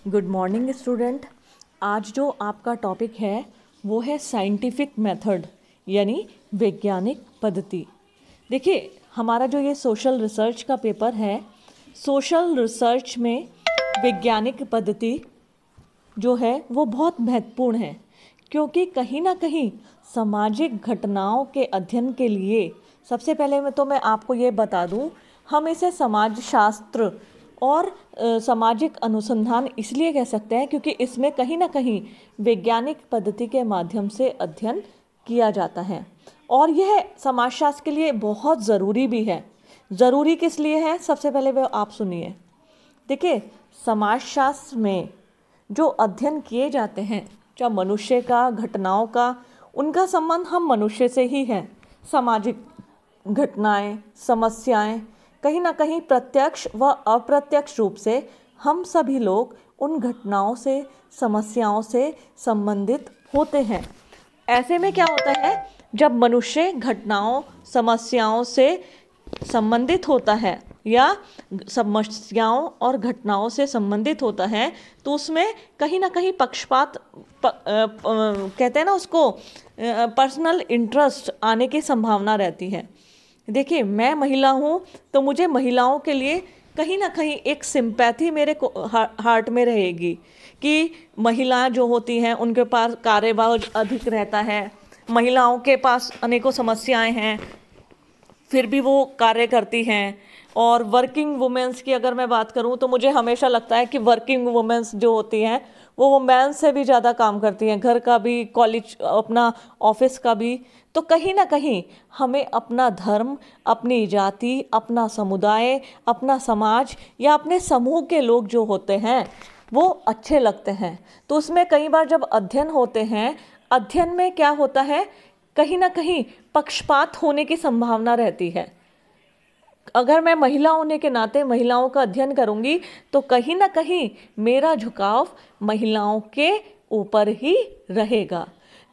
Good morning student. आज जो आपका टॉपिक है वो है साइंटिफिक मेथड यानी वैज्ञानिक पद्धति। देखिए, हमारा जो ये सोशल रिसर्च का पेपर है, सोशल रिसर्च में वैज्ञानिक पद्धति जो है वो बहुत महत्वपूर्ण है, क्योंकि कहीं ना कहीं सामाजिक घटनाओं के अध्ययन के लिए सबसे पहले मैं आपको ये बता दूं, हम इसे समाजशास्त्र और सामाजिक अनुसंधान इसलिए कह सकते हैं क्योंकि इसमें कहीं ना कहीं वैज्ञानिक पद्धति के माध्यम से अध्ययन किया जाता है और यह समाजशास्त्र के लिए बहुत ज़रूरी भी है। ज़रूरी किस लिए है, सबसे पहले वो आप सुनिए। देखिए, समाजशास्त्र में जो अध्ययन किए जाते हैं, चाहे मनुष्य का, घटनाओं का, उनका संबंध हम मनुष्य से ही है। सामाजिक घटनाएं, समस्याएं कहीं ना कहीं प्रत्यक्ष व अप्रत्यक्ष रूप से हम सभी लोग उन घटनाओं से, समस्याओं से संबंधित होते हैं। ऐसे में क्या होता है, जब मनुष्य घटनाओं, समस्याओं से संबंधित होता है या समस्याओं और घटनाओं से संबंधित होता है तो उसमें कहीं ना कहीं पक्षपात कहते हैं ना उसको, पर्सनल इंटरेस्ट आने की संभावना रहती है। देखिए, मैं महिला हूँ तो मुझे महिलाओं के लिए कहीं ना कहीं एक सिंपैथी मेरे हार्ट में रहेगी कि महिलाएं जो होती हैं उनके पास कार्यभार अधिक रहता है, महिलाओं के पास अनेकों समस्याएं हैं, फिर भी वो कार्य करती हैं। और वर्किंग वुमेंस की अगर मैं बात करूं तो मुझे हमेशा लगता है कि वर्किंग वुमेंस जो होती हैं वो वुमेन्स से भी ज़्यादा काम करती हैं, घर का भी, कॉलेज, अपना ऑफिस का भी। तो कहीं ना कहीं हमें अपना धर्म, अपनी जाति, अपना समुदाय, अपना समाज या अपने समूह के लोग जो होते हैं वो अच्छे लगते हैं। तो उसमें कई बार जब अध्ययन होते हैं, अध्ययन में क्या होता है, कहीं ना कहीं पक्षपात होने की संभावना रहती है। अगर मैं महिला होने के नाते महिलाओं का अध्ययन करूंगी तो कहीं ना कहीं मेरा झुकाव महिलाओं के ऊपर ही रहेगा।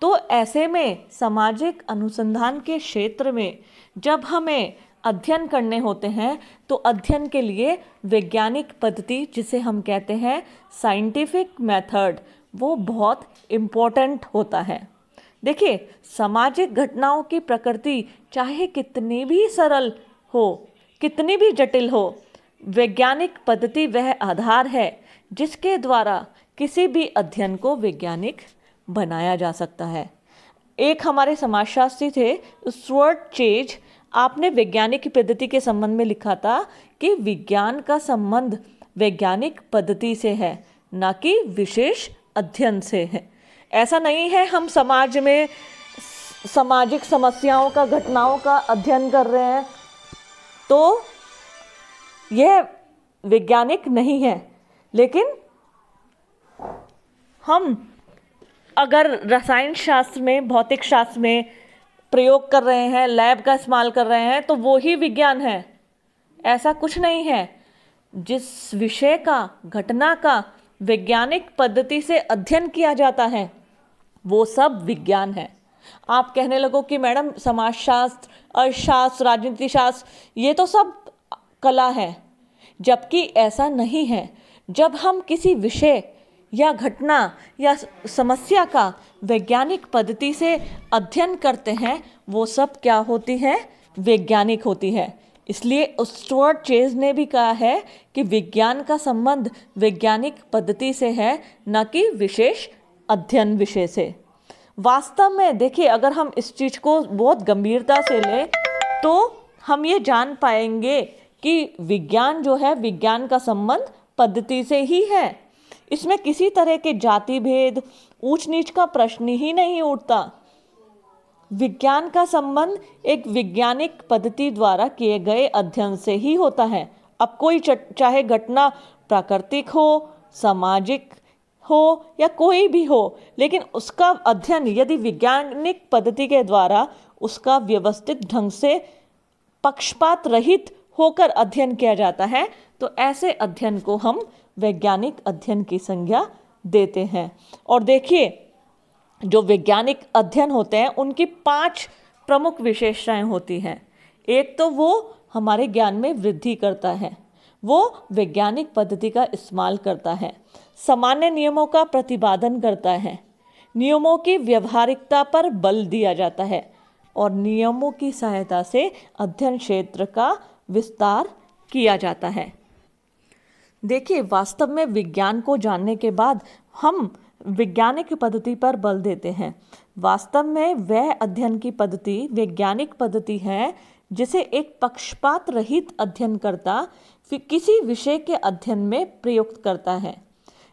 तो ऐसे में सामाजिक अनुसंधान के क्षेत्र में जब हमें अध्ययन करने होते हैं तो अध्ययन के लिए वैज्ञानिक पद्धति, जिसे हम कहते हैं साइंटिफिक मेथड, वो बहुत इम्पोर्टेंट होता है। देखिए, सामाजिक घटनाओं की प्रकृति चाहे कितनी भी सरल हो, कितनी भी जटिल हो, वैज्ञानिक पद्धति वह आधार है जिसके द्वारा किसी भी अध्ययन को वैज्ञानिक बनाया जा सकता है। एक हमारे समाजशास्त्री थे स्टुअर्ट चेज, आपने वैज्ञानिक पद्धति के संबंध में लिखा था कि विज्ञान का संबंध वैज्ञानिक पद्धति से है, न कि विशेष अध्ययन से है। ऐसा नहीं है हम समाज में सामाजिक समस्याओं का, घटनाओं का अध्ययन कर रहे हैं तो यह वैज्ञानिक नहीं है। लेकिन हम अगर रसायन शास्त्र में, भौतिक शास्त्र में प्रयोग कर रहे हैं, लैब का इस्तेमाल कर रहे हैं तो वो ही विज्ञान है। ऐसा कुछ नहीं है। जिस विषय का, घटना का वैज्ञानिक पद्धति से अध्ययन किया जाता है वो सब विज्ञान है। आप कहने लगो कि मैडम समाजशास्त्र, अर्थशास्त्र, राजनीति शास्त्र ये तो सब कला है, जबकि ऐसा नहीं है। जब हम किसी विषय या घटना या समस्या का वैज्ञानिक पद्धति से अध्ययन करते हैं वो सब क्या होती है, वैज्ञानिक होती है। इसलिए स्टुअर्ट चेज ने भी कहा है कि विज्ञान का संबंध वैज्ञानिक पद्धति से है, न कि विशेष अध्ययन विषय से। वास्तव में देखिए, अगर हम इस चीज़ को बहुत गंभीरता से लें तो हम ये जान पाएंगे कि विज्ञान जो है, विज्ञान का संबंध पद्धति से ही है। इसमें किसी तरह के जाति भेद, ऊंच नीच का प्रश्न ही नहीं उठता। विज्ञान का संबंध एक वैज्ञानिक पद्धति द्वारा किए गए अध्ययन से ही होता है। अब कोई चाहे घटना प्राकृतिक हो, सामाजिक हो या कोई भी हो, लेकिन उसका अध्ययन यदि वैज्ञानिक पद्धति के द्वारा उसका व्यवस्थित ढंग से पक्षपात रहित होकर अध्ययन किया जाता है तो ऐसे अध्ययन को हम वैज्ञानिक अध्ययन की संज्ञा देते हैं। और देखिए, जो वैज्ञानिक अध्ययन होते हैं उनकी 5 प्रमुख विशेषताएं होती हैं। एक तो वो हमारे ज्ञान में वृद्धि करता है, वो वैज्ञानिक पद्धति का इस्तेमाल करता है, सामान्य नियमों का प्रतिपादन करता है, नियमों की व्यवहारिकता पर बल दिया जाता है और नियमों की सहायता से अध्ययन क्षेत्र का विस्तार किया जाता है। देखिए, वास्तव में विज्ञान को जानने के बाद हम वैज्ञानिक पद्धति पर बल देते हैं। वास्तव में वह अध्ययन की पद्धति वैज्ञानिक पद्धति है जिसे एक पक्षपात रहित अध्ययनकर्ता किसी विषय के अध्ययन में प्रयुक्त करता है।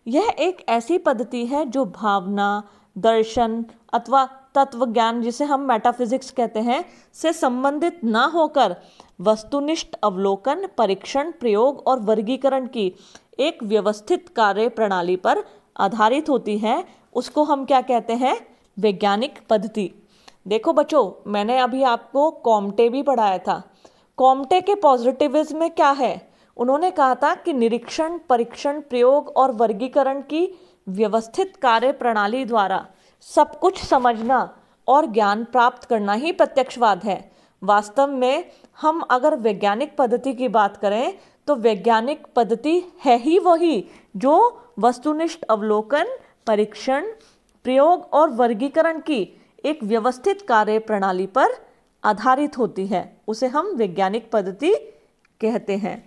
यह एक ऐसी पद्धति है जो भावना, दर्शन अथवा तत्व ज्ञान, जिसे हम मेटाफिजिक्स कहते हैं, से संबंधित ना होकर वस्तुनिष्ठ अवलोकन, परीक्षण, प्रयोग और वर्गीकरण की एक व्यवस्थित कार्य प्रणाली पर आधारित होती है। उसको हम क्या कहते हैं? वैज्ञानिक पद्धति। देखो बच्चों, मैंने अभी आपको कॉम्टे भी पढ़ाया था। कॉम्टे के पॉजिटिविज्म में क्या है? उन्होंने कहा था कि निरीक्षण, परीक्षण, प्रयोग और वर्गीकरण की व्यवस्थित कार्य प्रणाली द्वारा सब कुछ समझना और ज्ञान प्राप्त करना ही प्रत्यक्षवाद है। वास्तव में हम अगर वैज्ञानिक पद्धति की बात करें तो वैज्ञानिक पद्धति है ही वही जो वस्तुनिष्ठ अवलोकन, परीक्षण, प्रयोग और वर्गीकरण की एक व्यवस्थित कार्य प्रणाली पर आधारित होती है। उसे हम वैज्ञानिक पद्धति कहते हैं।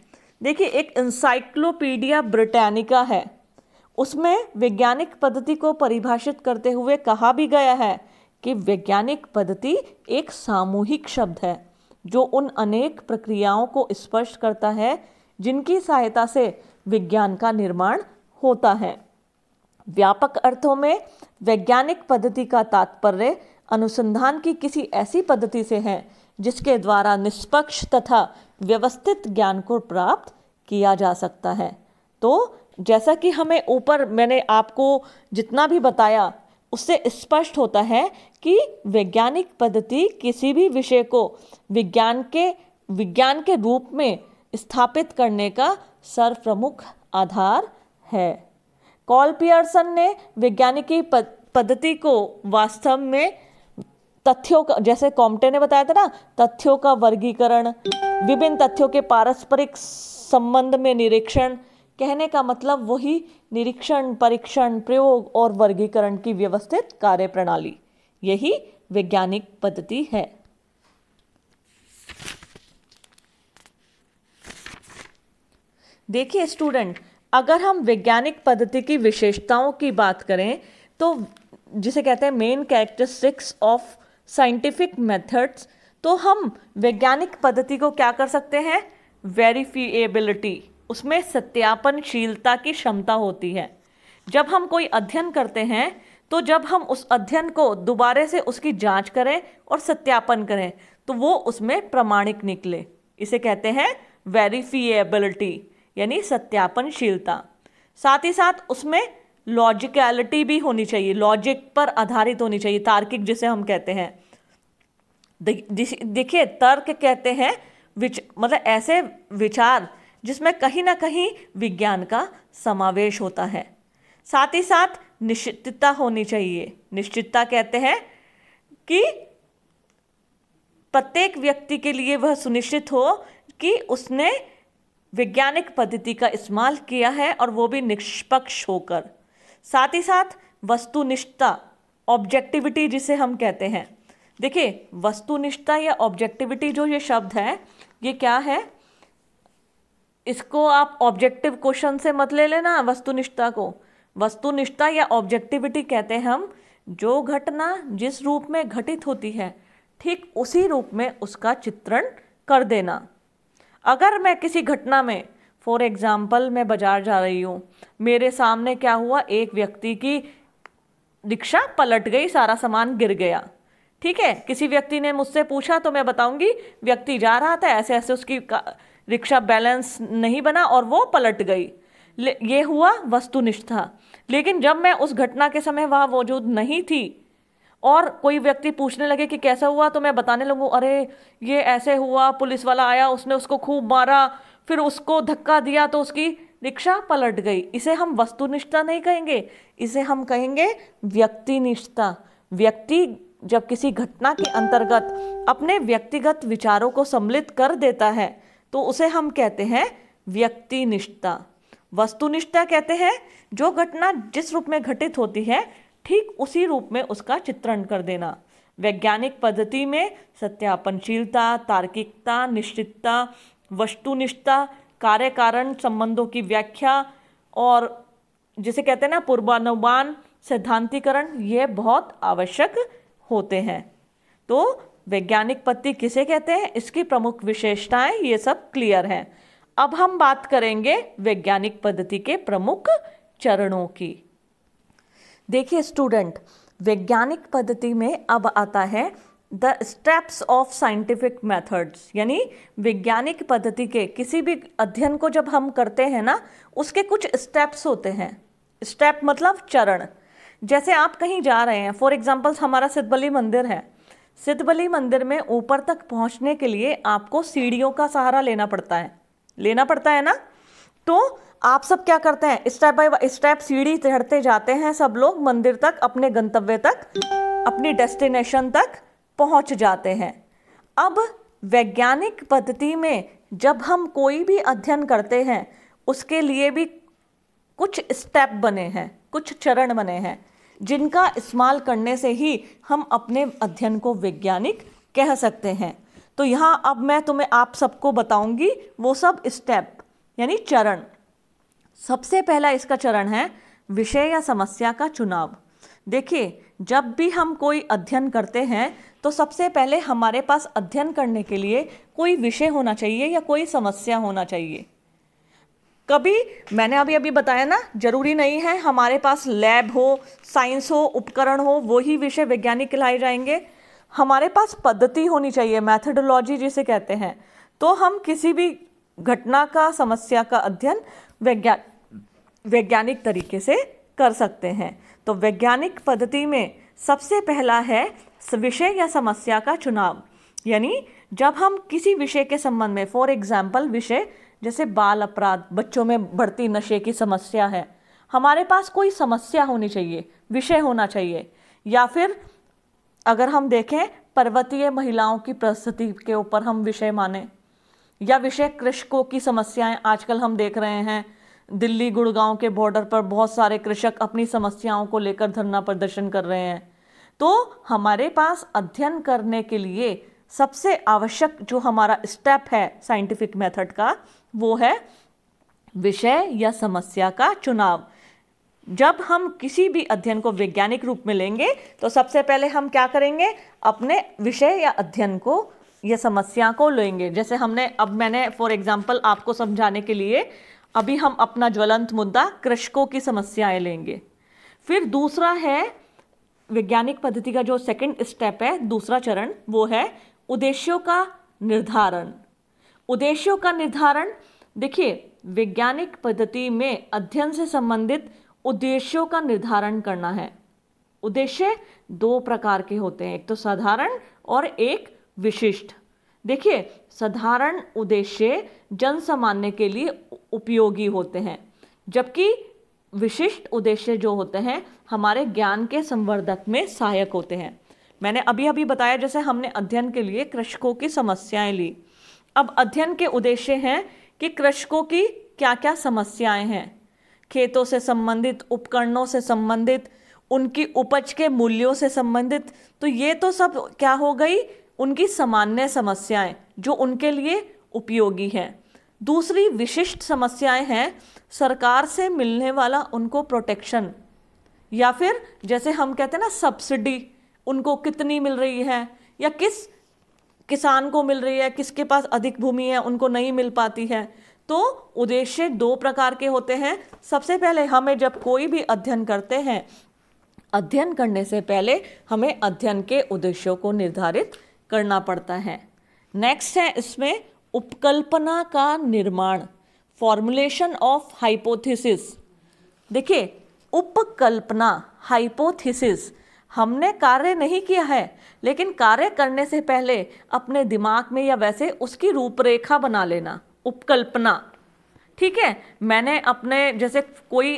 देखिए, एक एनसाइक्लोपीडिया ब्रिटानिका है, उसमें वैज्ञानिक पद्धति को परिभाषित करते हुए कहा भी गया है कि वैज्ञानिक पद्धति एक सामूहिक शब्द है जो उन अनेक प्रक्रियाओं को स्पष्ट करता है जिनकी सहायता से विज्ञान का निर्माण होता है। व्यापक अर्थों में वैज्ञानिक पद्धति का तात्पर्य अनुसंधान की किसी ऐसी पद्धति से है जिसके द्वारा निष्पक्ष तथा व्यवस्थित ज्ञान को प्राप्त किया जा सकता है। तो जैसा कि हमें ऊपर मैंने आपको जितना भी बताया उससे स्पष्ट होता है कि वैज्ञानिक पद्धति किसी भी विषय को विज्ञान के रूप में स्थापित करने का सर्वप्रमुख आधार है। कॉल पियर्सन ने वैज्ञानिकी पद्धति को वास्तव में तथ्यों का, जैसे कॉम्टे ने बताया था ना, तथ्यों का वर्गीकरण, विभिन्न तथ्यों के पारस्परिक संबंध में निरीक्षण, कहने का मतलब वही निरीक्षण, परीक्षण, प्रयोग और वर्गीकरण की व्यवस्थित कार्य प्रणाली, यही वैज्ञानिक पद्धति है। देखिए स्टूडेंट, अगर हम वैज्ञानिक पद्धति की विशेषताओं की बात करें तो जिसे कहते हैं main characteristics of scientific methods, तो हम वैज्ञानिक पद्धति को क्या कर सकते हैं? वेरिफिएबिलिटी, उसमें सत्यापनशीलता की क्षमता होती है। जब हम कोई अध्ययन करते हैं तो जब हम उस अध्ययन को दोबारा से उसकी जांच करें और सत्यापन करें तो वो उसमें प्रमाणिक निकले, इसे कहते हैं वेरिफिएबिलिटी यानी सत्यापनशीलता। साथ ही साथ उसमें लॉजिकलिटी भी होनी चाहिए, लॉजिक पर आधारित होनी चाहिए, तार्किक जिसे हम कहते हैं। देखिए, तर्क कहते हैं मतलब ऐसे विचार जिसमें कहीं ना कहीं विज्ञान का समावेश होता है। साथ ही साथ निश्चितता होनी चाहिए। निश्चितता कहते हैं कि प्रत्येक व्यक्ति के लिए वह सुनिश्चित हो कि उसने वैज्ञानिक पद्धति का इस्तेमाल किया है और वो भी निष्पक्ष होकर। साथ ही साथ वस्तुनिष्ठता, ऑब्जेक्टिविटी जिसे हम कहते हैं। देखिए, वस्तुनिष्ठता या ऑब्जेक्टिविटी जो ये शब्द है, ये क्या है? इसको आप ऑब्जेक्टिव क्वेश्चन से मत ले लेना वस्तुनिष्ठता को। वस्तुनिष्ठता या ऑब्जेक्टिविटी कहते हैं हम जो घटना जिस रूप में घटित होती है ठीक उसी रूप में उसका चित्रण कर देना। अगर मैं किसी घटना में, फॉर एग्जाम्पल मैं बाजार जा रही हूँ, मेरे सामने क्या हुआ, एक व्यक्ति की रिक्शा पलट गई, सारा सामान गिर गया, ठीक है। किसी व्यक्ति ने मुझसे पूछा तो मैं बताऊंगी व्यक्ति जा रहा था, ऐसे ऐसे उसकी रिक्शा बैलेंस नहीं बना और वो पलट गई, ये हुआ वस्तुनिष्ठता। लेकिन जब मैं उस घटना के समय वहाँ मौजूद नहीं थी और कोई व्यक्ति पूछने लगे कि कैसा हुआ, तो मैं बताने लगूँ अरे ये ऐसे हुआ, पुलिस वाला आया, उसने उसको खूब मारा, फिर उसको धक्का दिया तो उसकी रिक्शा पलट गई, इसे हम वस्तुनिष्ठता नहीं कहेंगे, इसे हम कहेंगे व्यक्तिनिष्ठता। व्यक्ति जब किसी घटना के अंतर्गत अपने व्यक्तिगत विचारों को सम्मिलित कर देता है तो उसे हम कहते हैं व्यक्तिनिष्ठता। वस्तुनिष्ठता कहते हैं जो घटना जिस रूप में घटित होती है ठीक उसी रूप में उसका चित्रण कर देना। वैज्ञानिक पद्धति में सत्यापनशीलता, तार्किकता, निश्चितता, वस्तुनिष्ठता, कार्य कारण संबंधों की व्याख्या और जिसे कहते हैं ना पूर्वानुमान, सिद्धांतीकरण, ये बहुत आवश्यक होते हैं। तो वैज्ञानिक पद्धति किसे कहते हैं, इसकी प्रमुख विशेषताएं ये सब क्लियर हैं। अब हम बात करेंगे वैज्ञानिक पद्धति के प्रमुख चरणों की। देखिए स्टूडेंट, वैज्ञानिक पद्धति में अब आता है the steps of scientific methods, यानी वैज्ञानिक पद्धति के किसी भी अध्ययन को जब हम करते हैं ना, उसके कुछ स्टेप्स होते हैं। स्टेप मतलब चरण। जैसे आप कहीं जा रहे हैं, फॉर एग्जांपल हमारा सिद्धबली मंदिर है, सिद्धबली मंदिर में ऊपर तक पहुंचने के लिए आपको सीढ़ियों का सहारा लेना पड़ता है ना। तो आप सब क्या करते हैं, स्टेप बाय स्टेप सीढ़ी चढ़ते जाते हैं सब लोग मंदिर तक, अपने गंतव्य तक, अपनी डेस्टिनेशन तक पहुंच जाते हैं। अब वैज्ञानिक पद्धति में जब हम कोई भी अध्ययन करते हैं उसके लिए भी कुछ स्टेप बने हैं, कुछ चरण बने हैं, जिनका इस्तेमाल करने से ही हम अपने अध्ययन को वैज्ञानिक कह सकते हैं। तो यहाँ अब मैं तुम्हें आप सबको बताऊंगी वो सब स्टेप यानी चरण। सबसे पहला इसका चरण है विषय या समस्या का चुनाव। देखिए, जब भी हम कोई अध्ययन करते हैं तो सबसे पहले हमारे पास अध्ययन करने के लिए कोई विषय होना चाहिए या कोई समस्या होना चाहिए। कभी मैंने अभी बताया ना, जरूरी नहीं है हमारे पास लैब हो, साइंस हो, उपकरण हो, वही विषय वैज्ञानिक कहलाए जाएंगे। हमारे पास पद्धति होनी चाहिए, मैथडोलॉजी जिसे कहते हैं। तो हम किसी भी घटना का, समस्या का अध्ययन वैज्ञानिक तरीके से कर सकते हैं। तो वैज्ञानिक पद्धति में सबसे पहला है विषय या समस्या का चुनाव। यानी जब हम किसी विषय के संबंध में, फॉर एग्जाम्पल विषय जैसे बाल अपराध, बच्चों में बढ़ती नशे की समस्या है, हमारे पास कोई समस्या होनी चाहिए, विषय होना चाहिए। या फिर अगर हम देखें पर्वतीय महिलाओं की परिस्थिति के ऊपर हम विषय माने, या विषय कृषकों की समस्याएं आजकल हम देख रहे हैं, दिल्ली गुड़गांव के बॉर्डर पर बहुत सारे कृषक अपनी समस्याओं को लेकर धरना प्रदर्शन कर रहे हैं। तो हमारे पास अध्ययन करने के लिए सबसे आवश्यक जो हमारा स्टेप है साइंटिफिक मेथड का, वो है विषय या समस्या का चुनाव। जब हम किसी भी अध्ययन को वैज्ञानिक रूप में लेंगे तो सबसे पहले हम क्या करेंगे, अपने विषय या अध्ययन को या समस्या को लेंगे। जैसे मैंने फॉर एग्जांपल आपको समझाने के लिए अभी हम अपना ज्वलंत मुद्दा कृषकों की समस्याएं लेंगे। फिर दूसरा है वैज्ञानिक पद्धति का जो सेकंड स्टेप है, दूसरा चरण, वो है उद्देश्यों का निर्धारण। उद्देश्यों का निर्धारण, देखिए वैज्ञानिक पद्धति में अध्ययन से संबंधित उद्देश्यों का निर्धारण करना है। उद्देश्य दो प्रकार के होते हैं, एक तो साधारण और एक विशिष्ट। देखिए, साधारण उद्देश्य जन सामान्य के लिए उपयोगी होते हैं, जबकि विशिष्ट उद्देश्य जो होते हैं हमारे ज्ञान के संवर्धक में सहायक होते हैं। मैंने अभी बताया, जैसे हमने अध्ययन के लिए कृषकों की समस्याएं ली। अब अध्ययन के उद्देश्य हैं कि कृषकों की क्या क्या समस्याएं हैं, खेतों से संबंधित, उपकरणों से संबंधित, उनकी उपज के मूल्यों से संबंधित। तो ये तो सब क्या हो गई, उनकी सामान्य समस्याएं जो उनके लिए उपयोगी हैं। दूसरी विशिष्ट समस्याएं हैं सरकार से मिलने वाला उनको प्रोटेक्शन, या फिर जैसे हम कहते हैं ना सब्सिडी, उनको कितनी मिल रही है या किस किसान को मिल रही है, किसके पास अधिक भूमि है उनको नहीं मिल पाती है। तो उद्देश्य दो प्रकार के होते हैं। सबसे पहले हमें जब कोई भी अध्ययन करते हैं, अध्ययन करने से पहले हमें अध्ययन के उद्देश्यों को निर्धारित करना पड़ता है। नेक्स्ट है इसमें उपकल्पना का निर्माण, फॉर्मुलेशन ऑफ हाइपोथेसिस। देखिए, उपकल्पना, हाइपोथेसिस, हमने कार्य नहीं किया है, लेकिन कार्य करने से पहले अपने दिमाग में या वैसे उसकी रूपरेखा बना लेना, उपकल्पना। ठीक है, मैंने अपने जैसे कोई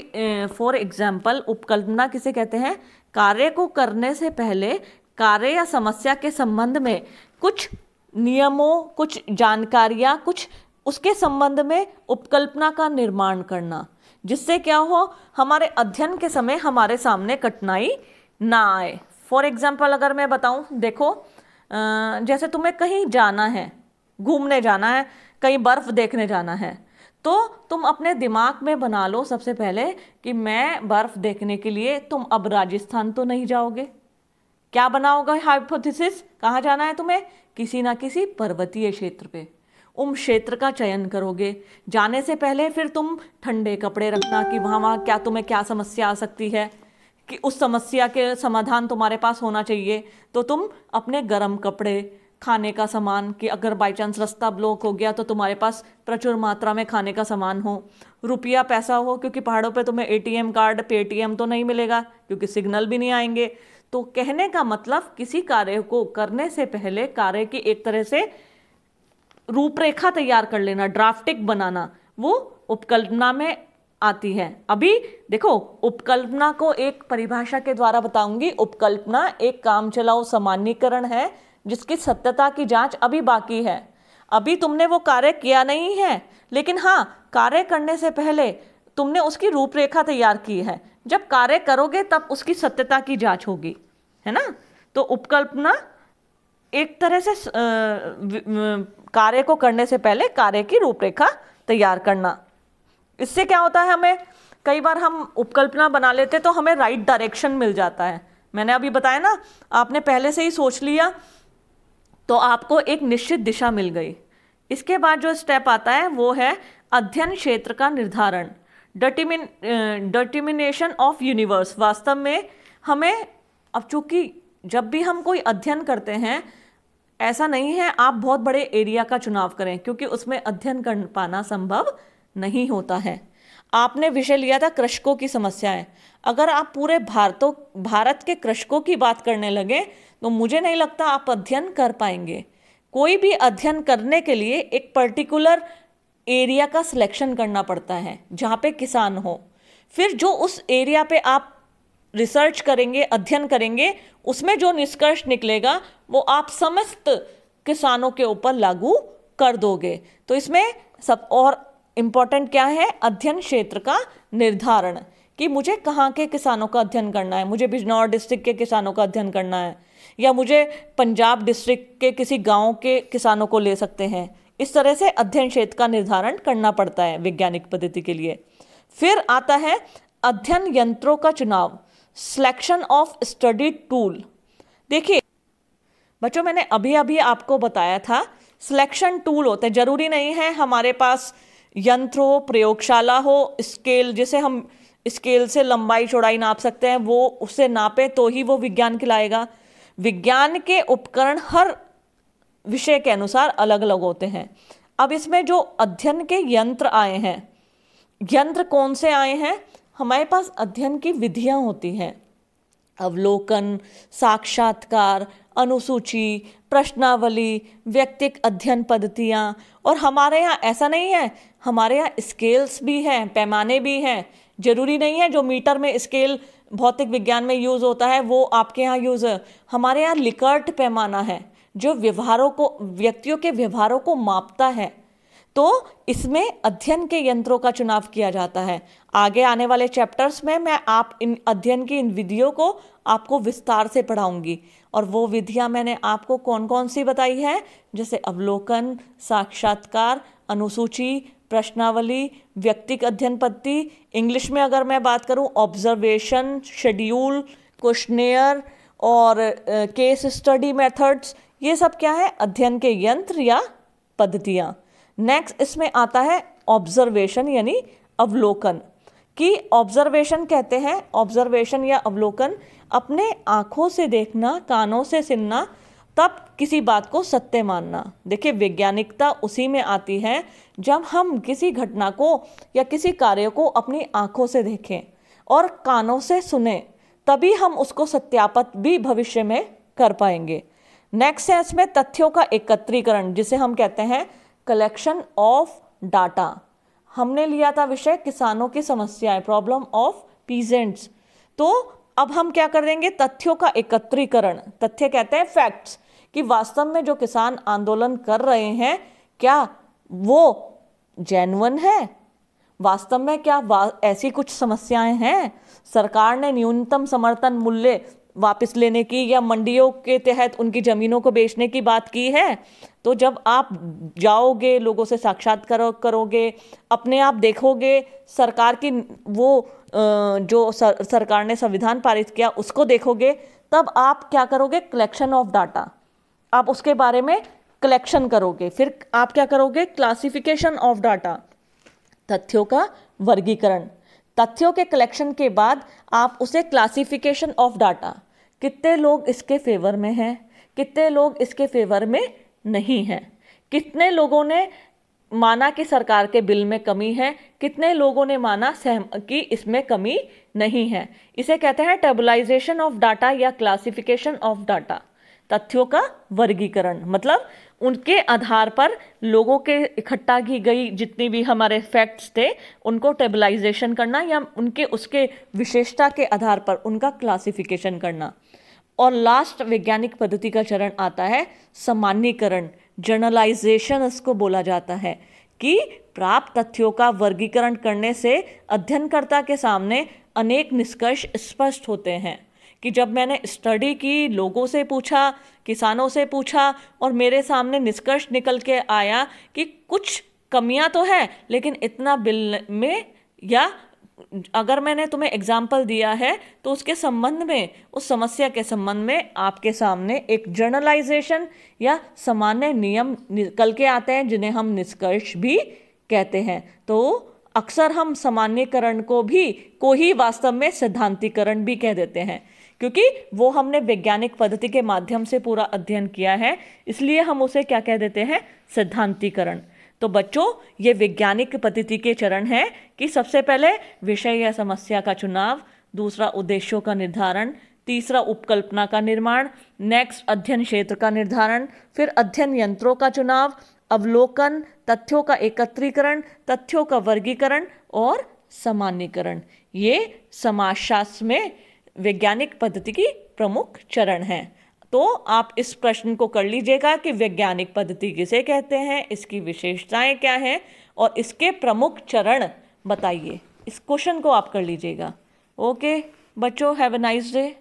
फॉर एग्जाम्पल उपकल्पना किसे कहते हैं, कार्य को करने से पहले कार्य या समस्या के संबंध में कुछ नियमों, कुछ जानकारियाँ, कुछ उसके संबंध में उपकल्पना का निर्माण करना, जिससे क्या हो, हमारे अध्ययन के समय हमारे सामने कठिनाई ना आए। फॉर एग्जाम्पल अगर मैं बताऊं, देखो जैसे तुम्हें कहीं जाना है, घूमने जाना है, कहीं बर्फ देखने जाना है, तो तुम अपने दिमाग में बना लो सबसे पहले कि मैं बर्फ देखने के लिए, तुम अब राजस्थान तो नहीं जाओगे, क्या बनाओगे हाइपोथेसिस, कहाँ जाना है तुम्हें, किसी ना किसी पर्वतीय क्षेत्र पे, उन क्षेत्र का चयन करोगे। जाने से पहले फिर तुम ठंडे कपड़े रखना कि वहाँ क्या तुम्हें क्या समस्या आ सकती है, कि उस समस्या के समाधान तुम्हारे पास होना चाहिए, तो तुम अपने गर्म कपड़े, खाने का सामान, कि अगर बाई चांस रास्ता ब्लॉक हो गया तो तुम्हारे पास प्रचुर मात्रा में खाने का सामान हो, रुपया पैसा हो, क्योंकि पहाड़ों पे तुम्हें एटीएम कार्ड, पेटीएम तो नहीं मिलेगा क्योंकि सिग्नल भी नहीं आएंगे। तो कहने का मतलब, किसी कार्य को करने से पहले कार्य की एक तरह से रूपरेखा तैयार कर लेना, ड्राफ्टिंग बनाना, वो उपकल्पना में आती है। अभी देखो, उपकल्पना को एक परिभाषा के द्वारा बताऊंगी। उपकल्पना एक काम चलाओ सामान्यीकरण है जिसकी सत्यता की जांच अभी बाकी है। अभी तुमने वो कार्य किया नहीं है, लेकिन हाँ, कार्य करने से पहले तुमने उसकी रूपरेखा तैयार की है। जब कार्य करोगे तब उसकी सत्यता की जांच होगी, है ना। तो उपकल्पना एक तरह से कार्य को करने से पहले कार्य की रूपरेखा तैयार करना। इससे क्या होता है, हमें कई बार हम उपकल्पना बना लेते तो हमें राइट डायरेक्शन मिल जाता है। मैंने अभी बताया ना, आपने पहले से ही सोच लिया तो आपको एक निश्चित दिशा मिल गई। इसके बाद जो स्टेप आता है वो है अध्ययन क्षेत्र का निर्धारण, डिटर्मिनेशन ऑफ यूनिवर्स। वास्तव में हमें, अब चूंकि जब भी हम कोई अध्ययन करते हैं, ऐसा नहीं है आप बहुत बड़े एरिया का चुनाव करें, क्योंकि उसमें अध्ययन कर पाना संभव नहीं होता है। आपने विषय लिया था कृषकों की समस्याएं, अगर आप पूरे भारत के कृषकों की बात करने लगे तो मुझे नहीं लगता आप अध्ययन कर पाएंगे। कोई भी अध्ययन करने के लिए एक पर्टिकुलर एरिया का सिलेक्शन करना पड़ता है जहाँ पे किसान हो। फिर जो उस एरिया पे आप रिसर्च करेंगे, अध्ययन करेंगे, उसमें जो निष्कर्ष निकलेगा वो आप समस्त किसानों के ऊपर लागू कर दोगे। तो इसमें सब और इम्पोर्टेंट क्या है, अध्ययन क्षेत्र का निर्धारण, कि मुझे कहाँ के किसानों का अध्ययन करना है। मुझे बिजनौर डिस्ट्रिक्ट के किसानों का अध्ययन करना है, या मुझे पंजाब डिस्ट्रिक्ट के किसी गांव के किसानों को ले सकते हैं। इस तरह से अध्ययन क्षेत्र का निर्धारण करना पड़ता है वैज्ञानिक पद्धति के लिए। फिर आता है अध्ययन यंत्रों का चुनाव, सिलेक्शन ऑफ स्टडी टूल। देखिए बच्चों, मैंने अभी अभी आपको बताया था सिलेक्शन टूल होते हैं। जरूरी नहीं है हमारे पास यंत्र हो, प्रयोगशाला हो, स्केल, जिसे हम स्केल से लंबाई चौड़ाई नाप सकते हैं, वो उससे नापे तो ही वो विज्ञान कहलाएगा। विज्ञान के उपकरण हर विषय के अनुसार अलग अलग होते हैं। अब इसमें जो अध्ययन के यंत्र आए हैं, यंत्र कौन से आए हैं, हमारे पास अध्ययन की विधियां होती हैं, अवलोकन, साक्षात्कार, अनुसूची, प्रश्नावली, व्यक्तिक अध्ययन पद्धतियाँ। और हमारे यहाँ ऐसा नहीं है, हमारे यहाँ स्केल्स भी हैं, पैमाने भी हैं। जरूरी नहीं है जो मीटर में स्केल भौतिक विज्ञान में यूज़ होता है वो आपके यहाँ यूज़ है। हमारे यहाँ लिकर्ट पैमाना है जो व्यवहारों को, व्यक्तियों के व्यवहारों को मापता है। तो इसमें अध्ययन के यंत्रों का चुनाव किया जाता है। आगे आने वाले चैप्टर्स में मैं आप इन अध्ययन की इन विधियों को आपको विस्तार से पढ़ाऊंगी। और वो विधियां मैंने आपको कौन कौन सी बताई है, जैसे अवलोकन, साक्षात्कार, अनुसूची, प्रश्नावली, व्यक्तिक अध्ययन पद्धति। इंग्लिश में अगर मैं बात करूं, ऑब्जर्वेशन, शेड्यूल, क्वेश्चनेयर और केस स्टडी मेथड्स, ये सब क्या है, अध्ययन के यंत्र या पद्धतियाँ। नेक्स्ट इसमें आता है ऑब्जर्वेशन यानी अवलोकन, कि ऑब्जर्वेशन कहते हैं, ऑब्जर्वेशन या अवलोकन अपने आँखों से देखना, कानों से सुनना, तब किसी बात को सत्य मानना। देखिए वैज्ञानिकता उसी में आती है जब हम किसी घटना को या किसी कार्य को अपनी आँखों से देखें और कानों से सुने, तभी हम उसको सत्यापित भी भविष्य में कर पाएंगे। नेक्स्ट है इसमें तथ्यों का एकत्रीकरण, जिसे हम कहते हैं कलेक्शन ऑफ डाटा। हमने लिया था विषय किसानों की समस्याएं, प्रॉब्लम ऑफ पीजेंट्स। तो अब हम क्या कर देंगे, तथ्यों का एकत्रीकरण। तथ्य कहते हैं फैक्ट्स, कि वास्तव में जो किसान आंदोलन कर रहे हैं क्या वो जेन्युइन है? वास्तव में क्या ऐसी कुछ समस्याएं हैं? सरकार ने न्यूनतम समर्थन मूल्य वापस लेने की या मंडियों के तहत उनकी जमीनों को बेचने की बात की है? तो जब आप जाओगे, लोगों से साक्षात्कार करोगे, अपने आप देखोगे, सरकार की वो जो सरकार ने संविधान पारित किया उसको देखोगे, तब आप क्या करोगे? कलेक्शन ऑफ डाटा, आप उसके बारे में कलेक्शन करोगे। फिर आप क्या करोगे? क्लासिफिकेशन ऑफ डाटा, तथ्यों का वर्गीकरण। तथ्यों के कलेक्शन के बाद आप उसे क्लासिफिकेशन ऑफ डाटा, कितने लोग इसके फेवर में हैं, कितने लोग इसके फेवर में नहीं हैं, कितने लोगों ने माना कि सरकार के बिल में कमी है, कितने लोगों ने माना कि इसमें कमी नहीं है। इसे कहते हैं टेबलाइजेशन ऑफ डाटा या क्लासिफिकेशन ऑफ डाटा। तथ्यों का वर्गीकरण मतलब उनके आधार पर लोगों के इकट्ठा की गई जितनी भी हमारे फैक्ट्स थे उनको टेबलाइजेशन करना या उनके उसके विशेषता के आधार पर उनका क्लासिफिकेशन करना। और लास्ट वैज्ञानिक पद्धति का चरण आता है सामान्यीकरण, जनरलाइजेशन इसको बोला जाता है, कि प्राप्त तथ्यों का वर्गीकरण करने से अध्ययनकर्ता के सामने अनेक निष्कर्ष स्पष्ट होते हैं। कि जब मैंने स्टडी की, लोगों से पूछा, किसानों से पूछा और मेरे सामने निष्कर्ष निकल के आया कि कुछ कमियां तो है लेकिन इतना बिल में, या अगर मैंने तुम्हें एग्जाम्पल दिया है तो उसके संबंध में, उस समस्या के संबंध में आपके सामने एक जर्नलाइजेशन या सामान्य नियम निकल के आते हैं जिन्हें हम निष्कर्ष भी कहते हैं। तो अक्सर हम सामान्यकरण को ही वास्तव में सिद्धांतीकरण भी कह देते हैं, क्योंकि वो हमने वैज्ञानिक पद्धति के माध्यम से पूरा अध्ययन किया है, इसलिए हम उसे क्या कह देते हैं? सिद्धांतीकरण। तो बच्चों, ये वैज्ञानिक पद्धति के चरण हैं कि सबसे पहले विषय या समस्या का चुनाव, दूसरा उद्देश्यों का निर्धारण, तीसरा उपकल्पना का निर्माण, नेक्स्ट अध्ययन क्षेत्र का निर्धारण, फिर अध्ययन यंत्रों का चुनाव, अवलोकन, तथ्यों का एकत्रीकरण, तथ्यों का वर्गीकरण और सामान्यीकरण। ये समाजशास्त्र में वैज्ञानिक पद्धति की प्रमुख चरण हैं। तो आप इस प्रश्न को कर लीजिएगा कि वैज्ञानिक पद्धति किसे कहते हैं, इसकी विशेषताएं क्या हैं और इसके प्रमुख चरण बताइए। इस क्वेश्चन को आप कर लीजिएगा। ओके बच्चों, हैव अ नाइस डे।